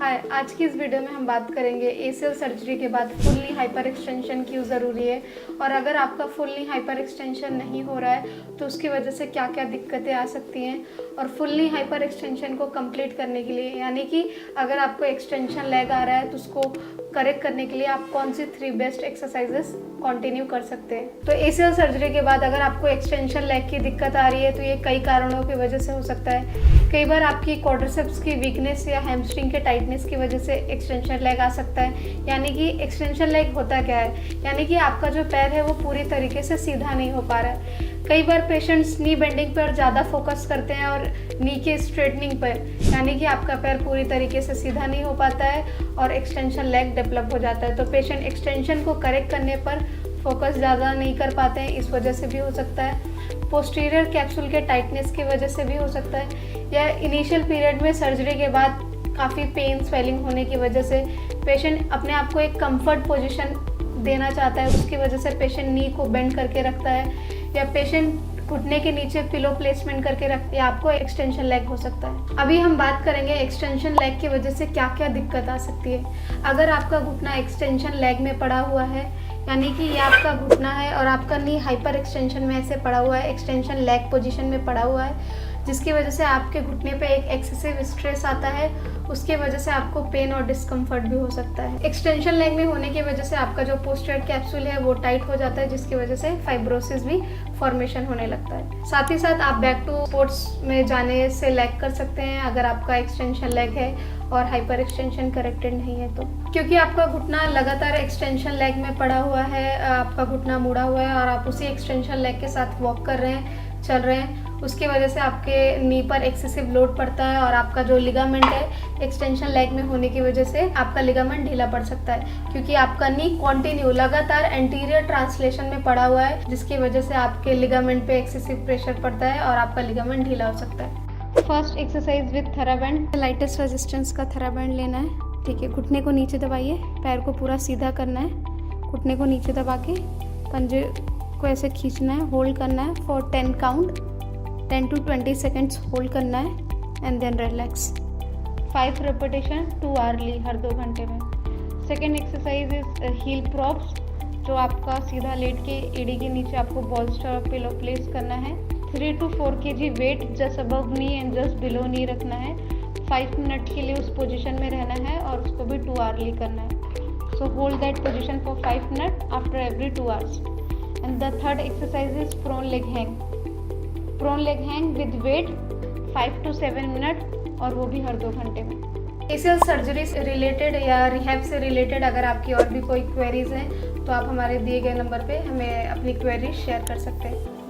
हाय, आज की इस वीडियो में हम बात करेंगे एसीएल सर्जरी के बाद फुल नी हाइपर एक्सटेंशन क्यों ज़रूरी है और अगर आपका फुल नी हाइपर एक्सटेंशन नहीं हो रहा है तो उसकी वजह से क्या क्या दिक्कतें आ सकती हैं। और फुल नी हाइपर एक्सटेंशन को कंप्लीट करने के लिए यानी कि अगर आपको एक्सटेंशन लेग आ रहा है तो उसको करेक्ट करने के लिए आप कौन सी 3 बेस्ट एक्सरसाइजेस कंटिन्यू कर सकते हैं। तो एसीएल सर्जरी के बाद अगर आपको एक्सटेंशन लेग की दिक्कत आ रही है तो ये कई कारणों की वजह से हो सकता है। कई बार आपकी क्वाड्रिसेप्स की वीकनेस या हैमस्ट्रिंग के टाइटनेस की वजह से एक्सटेंशन लेग आ सकता है। यानी कि एक्सटेंशन लेग होता क्या है, यानी कि आपका जो पैर है वो पूरी तरीके से सीधा नहीं हो पा रहा है। कई बार पेशेंट्स नी बेंडिंग पर ज़्यादा फोकस करते हैं और नी के स्ट्रेटनिंग पर, यानी कि आपका पैर पूरी तरीके से सीधा नहीं हो पाता है और एक्सटेंशन लेग डेवलप हो जाता है। तो पेशेंट एक्सटेंशन को करेक्ट करने पर फोकस ज़्यादा नहीं कर पाते हैं, इस वजह से भी हो सकता है। पोस्टीरियर कैप्सूल के टाइटनेस की वजह से भी हो सकता है, या इनिशियल पीरियड में सर्जरी के बाद काफ़ी पेन स्वेलिंग होने की वजह से पेशेंट अपने आप को एक कंफर्ट पोजीशन देना चाहता है, उसकी वजह से पेशेंट नी को बेंड करके रखता है, या पेशेंट घुटने के नीचे पिलो प्लेसमेंट करके रखते हैं, आपको एक्सटेंशन लेग हो सकता है। अभी हम बात करेंगे एक्सटेंशन लेग की वजह से क्या क्या दिक्कत आ सकती है। अगर आपका घुटना एक्सटेंशन लेग में पड़ा हुआ है, यानी कि ये आपका घुटना है और आपका नी हाइपर एक्सटेंशन में ऐसे पड़ा हुआ है, एक्सटेंशन लेग पोजीशन में पड़ा हुआ है, जिसकी वजह से आपके घुटने पे एक एक्सेसिव स्ट्रेस आता है, उसके वजह से आपको पेन और डिस्कम्फर्ट भी हो सकता है। एक्सटेंशन लेग में होने की वजह से आपका जो पोस्टीरियर कैप्सूल है वो टाइट हो जाता है, जिसकी वजह से फाइब्रोसिस भी फॉर्मेशन होने लगता है। साथ ही साथ आप बैक टू स्पोर्ट्स में जाने से लैग कर सकते हैं अगर आपका एक्सटेंशन लेग है और हाइपर एक्सटेंशन करेक्टेड नहीं है तो, क्योंकि आपका घुटना लगातार एक्सटेंशन लेग में पड़ा हुआ है, आपका घुटना मुड़ा हुआ है और आप उसी एक्सटेंशन लेग के साथ वॉक कर रहे हैं, चल रहे हैं, उसकी वजह से आपके नी पर एक्सेसिव लोड पड़ता है और आपका जो लिगामेंट है एक्सटेंशन लेग में होने की वजह से आपका लिगामेंट ढीला पड़ सकता है, क्योंकि आपका नी कंटिन्यू लगातार एंटीरियर ट्रांसलेशन में पड़ा हुआ है, जिसकी वजह से आपके लिगामेंट पे एक्सेसिव प्रेशर पड़ता है और आपका लिगामेंट ढीला हो सकता है। First exercise with TheraBand, lightest resistance का थेराबैंड लेना है। ठीक है, घुटने को नीचे दबाइए, पैर को पूरा सीधा करना है, घुटने को नीचे दबा के पंजे को ऐसे खींचना है, होल्ड करना है for 10 count, 10 to 20 seconds hold करना है and then relax. 5 repetition 2 hourly, हर 2 घंटे में। Second exercise is heel props, जो आपका सीधा लेट के एड़ी के नीचे आपको बॉल्स्टर और पिलो प्लेस करना है। 3 to 4 kg weight just above knee and just below knee रखना है। 5 मिनट के लिए उस पोजीशन में रहना है और उसको भी 2 आवर्ली करना है। So hold that position for 5 minute after every 2 hours. And the third exercise is prone leg hang. Prone leg hang with weight 5 to 7 minute और वो भी हर 2 घंटे में। एसीएल सर्जरी से रिलेटेड या रिहैब से रिलेटेड अगर आपकी और भी कोई क्वेरीज हैं तो आप हमारे दिए गए नंबर पे हमें अपनी क्वेरीज शेयर कर सकते हैं।